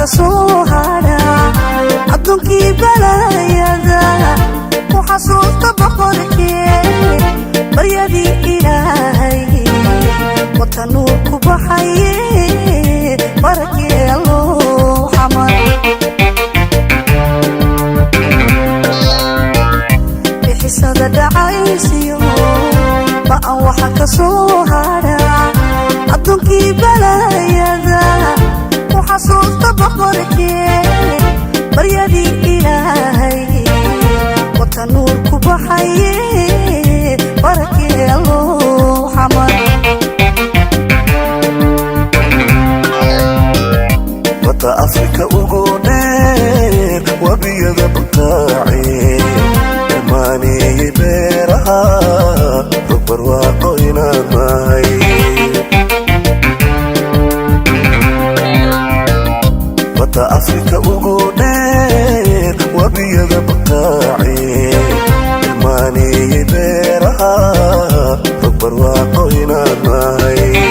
كسوهانا عدنكي بلايدا وحصوص بقركي بريدي إلهي وتنوك بحيي بركي الله حمد بحسد دعايسيو بأوحى كسوهانا عدنكي بلايدا وحصوص بقركي بريدي إلهي وتنورك بحيي بركي الله حمد وطا أفريكا وقودير وبيض بطاعي الماني بيرها ربر واقوينا ماي وطا أفريكا وقودير وبيض بطاعي الماني بيرها ربر واقوينا ماي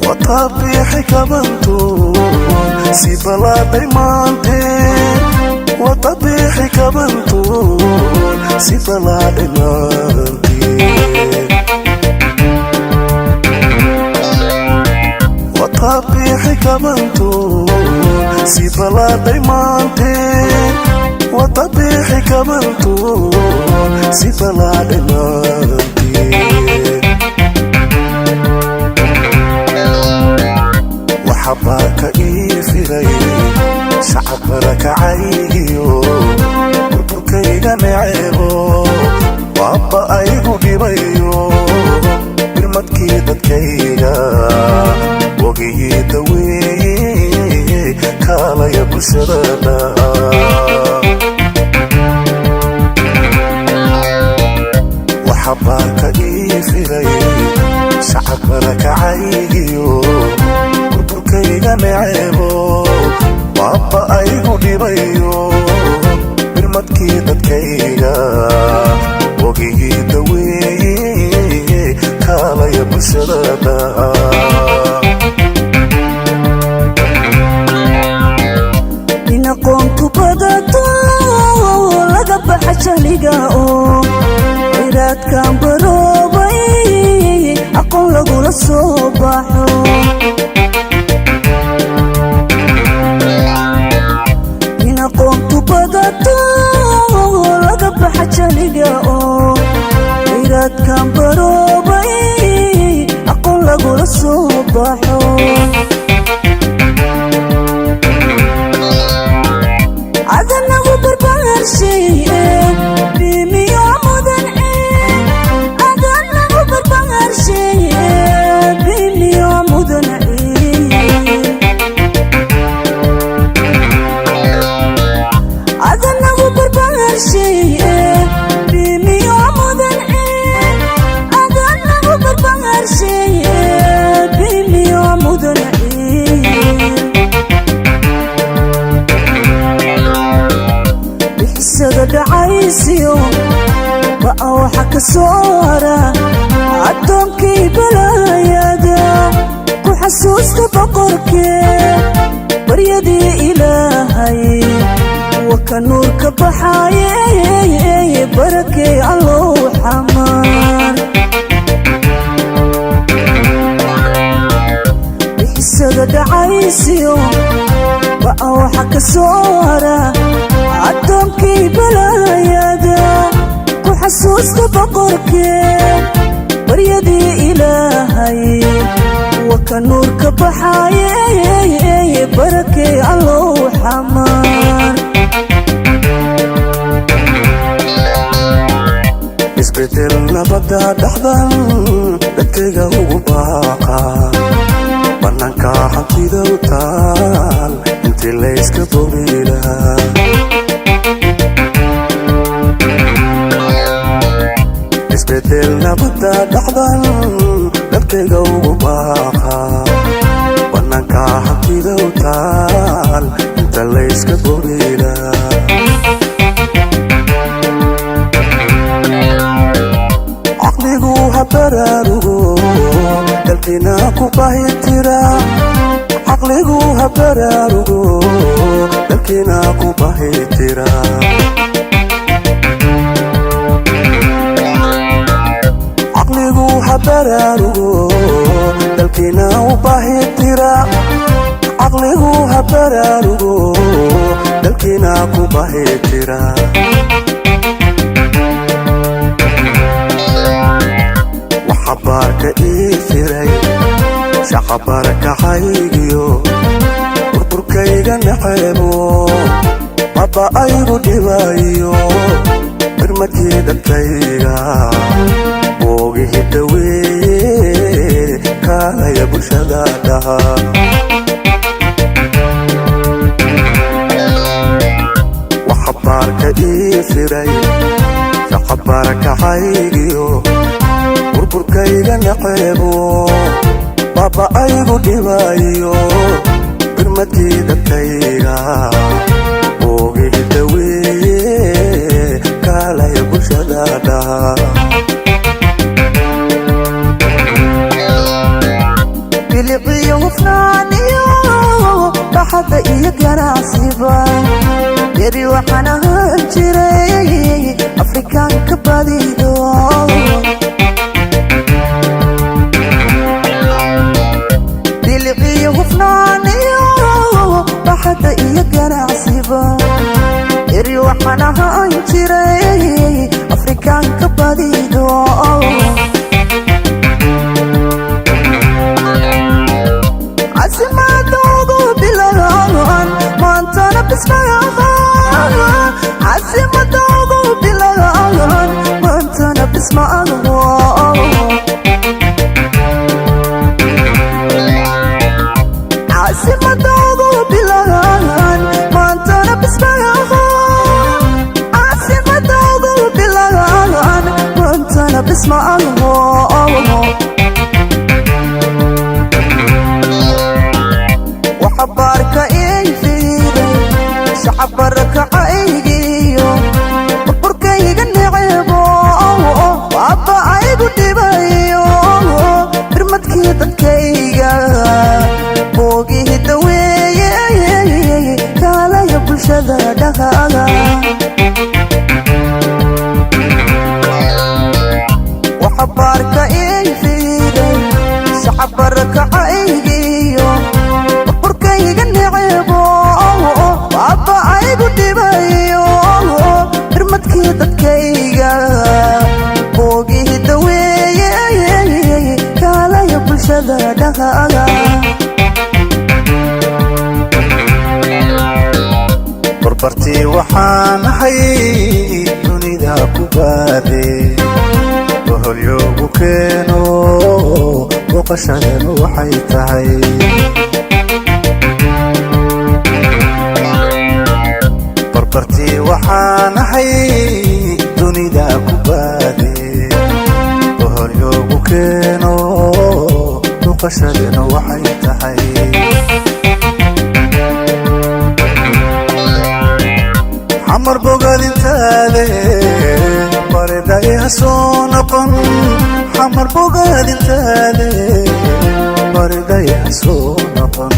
وطبيحي كبنتون سيبلا ديمانتين وطبيحي كبنتون سيبلا ديمانتين وطبيحي كبنتون سيبلا ديمانتين وطبيحي كبنتون سيبلا ديمانتين وحباك إيفري شعبرك عيو بربركيغا نعيبو وابا أيغو ديبايو برمدكي دادكيغا وغي دوي كالا يبسرنا وحباك إيفري شعبرك عيو بربركيغا نعيبو وابا أيغو ديبايو برمدكي دادكيغا وغي دوي كالا يبسرنا قمت بدأتو لقب حشاليقاو إراد كان بروبي أقول لقول الصباحو هنا قمت بدأتو لقب حشاليقاو إراد كان بروبي أقول لقول الصباحو عدنا وبربار شيء بيمي ومدن عين عدنا وبربار شيء بيمي ومدن عين عدنا وبربار شيء بيمي ومدن عين عدنا وبربار شيء بيمي ومدن عين سدد عايسيو بأوحى كسورة عدومكي بلايدا وحسوسك بقركي بريدي إلهي وكنورك بحايي بركي waxa ka soo hara addoonkii balaayada ku xasuusta boqorkee baryadii ilaahay waka nuurka baxaaye barakay allow xamar isbedel nabada dhaxdan dadkayga ugu baaqa bannaanka hantida u taal intii layska bogi lahaa isbedel nabada dhaxdan dadkayga ugu baaqa bannaanka hantida u taal inta layska bogi lahaa caqligu ha baraarugo dalkina ku bahitira caqligu ha baraarugo dalkina ku bahitira caqligu ha baraarugo dalkina u bahitira caqligu ha baraarugo dalkina ku bahitira waxabarka iifiray shaqabarka haygiyo burburkayga naxeebo baba aygu dhibayo birmadkii dadkayga boogihi daweeye kaalaya bulshada dhaha waxabarka iifiray shaqabarka haygiyo burburkayga naxeebo baba aygu dhibayo birmadkii dadkayga boogihi daweeye kaalaya bulshada dhaha biliqiyo hufnaaniyo baxadda iyo ganacsiba yari waxaan ahaan jiray afrikaanka badido biliqiyo hufnaaniyo baxadda iyo ganacsiba yari waxaan ahaan jiray afrikaanka badido عزمتوغو بلغان مانتنا بسمعها عزمتوغو بلغان مانتنا بسمعها عزمتوغو بلغان مانتنا بسمعها عزمتوغو بلغان مانتنا بسمعها وحبارك إيفيري شعبرك عيقيو بركيق النعيبو وعبا عيقو ديبايو برمتكي دكيقا بوقيه دويي كالا يبلشدا دهالا وحبارك إيفيري شعبرك عيقيو بركيق النعيبو وعبا عيقو ديبايو برمتكي دكيقا بوقيه دويي كالا يبلشدا دهالا بربرتي waxaan ahay dunida ku baade boholyogu keeno boqashadanu waxay tahay barbarti waxaan ahay dunida ku baade boholyogu keeno boqashadanu waxay tahay xamar bogaadintaade bareday ha soo noqon xamar bogaadintaade bareday ha soo noqon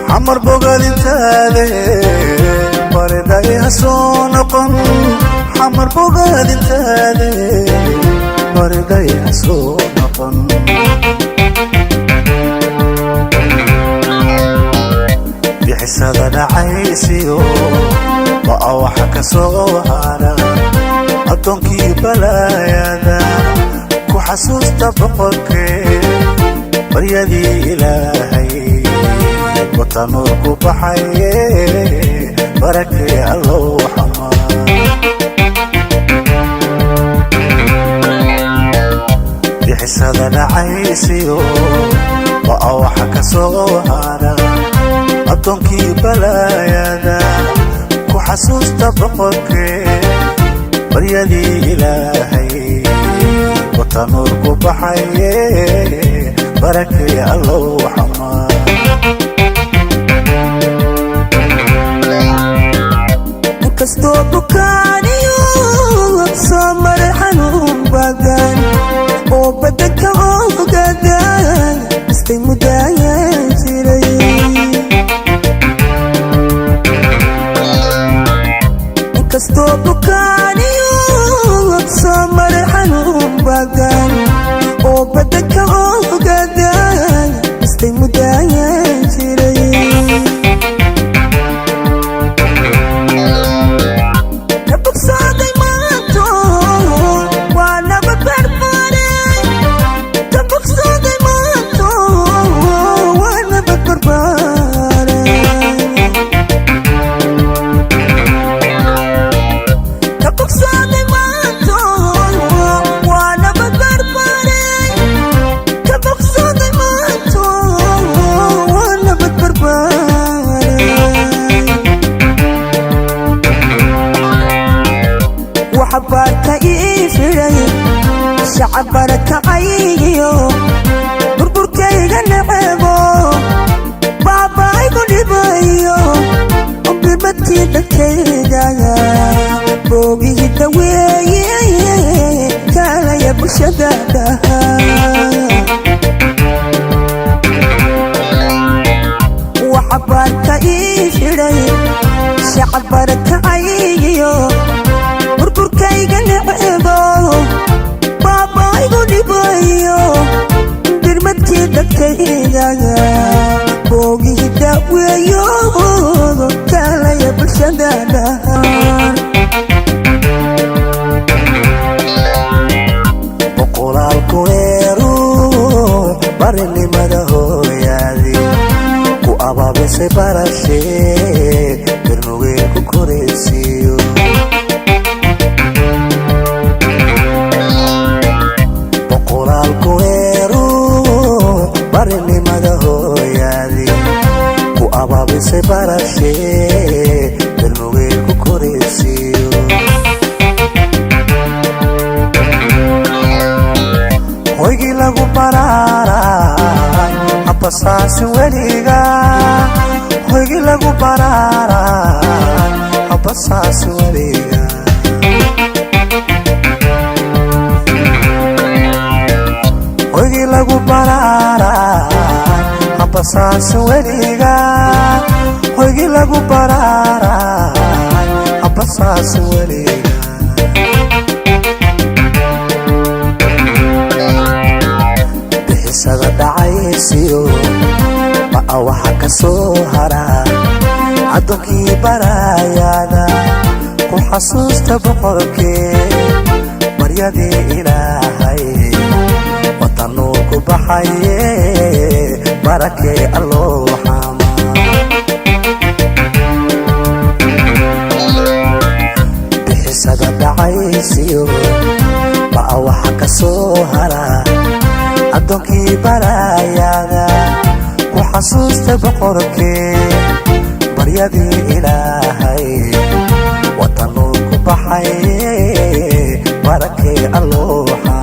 xamar bogaadintaade bareday ha soo noqon xamar bogaadintaade bareday ha soo noqon bixisada dhacaysiyo waa waxa ka soo hara addoonkii balaayada ku xasuusta boqorkee baryadii ilaahay wata nuur ku baxaye barakee allow xamaa bixisada dhacaysiyo waa waxa ka soo hara addoonkii balaayada ku xasuusta boqorkee baryadii ilaahay wata nuur ku baxaye barakee allow xamaa inkastoo bukaaniyo soo maray xanuun badan oo badanka ogaadaan istay muddaayaan jiray inkastoo bukaaniyo soo maray xanuun badan oo badanka ogaadaan istay muddaayaan jiray xabaarka ii firay shacab barakacaygiyo burburkayga necebo baabaaygu dhibayo bimadkii dadkayga boogihii daweeye kaalaya bulshada dhaha xabaarka ii firay shacab barakacaygiyo burburkayga necebo baabaaygu dhibayo birmadkii dadkayga boogihii daweeyo kaalaya bulshada dhahaan boqolaalku barinimada hooyaadii ku abaabisay barashee garnugee ku koraysiiyo barinimada hooyaadii ku abaabisay barashee garnugee ku koraysiiyo hoygii lagu baraaray habasaasin weliga hoygii lagu baraaray habasaasin weliga hoygii lagu baraaray habasaasin weliga hoygii lagu baraaray habasaasin weliga bixisada dhacaysiyo waa waxa ka soo hara addoonkii balaayada ku xasuusta boqorkee baryadii ilaahay wata nuur ku baxaye barakee allow xamaa bixisada dhacaysiyo waa waxa ka soo hara addoonkii balaayada ku xasuusta boqorkee baryadii ilaahay wata nuur ku baxaye barakee allow xamaa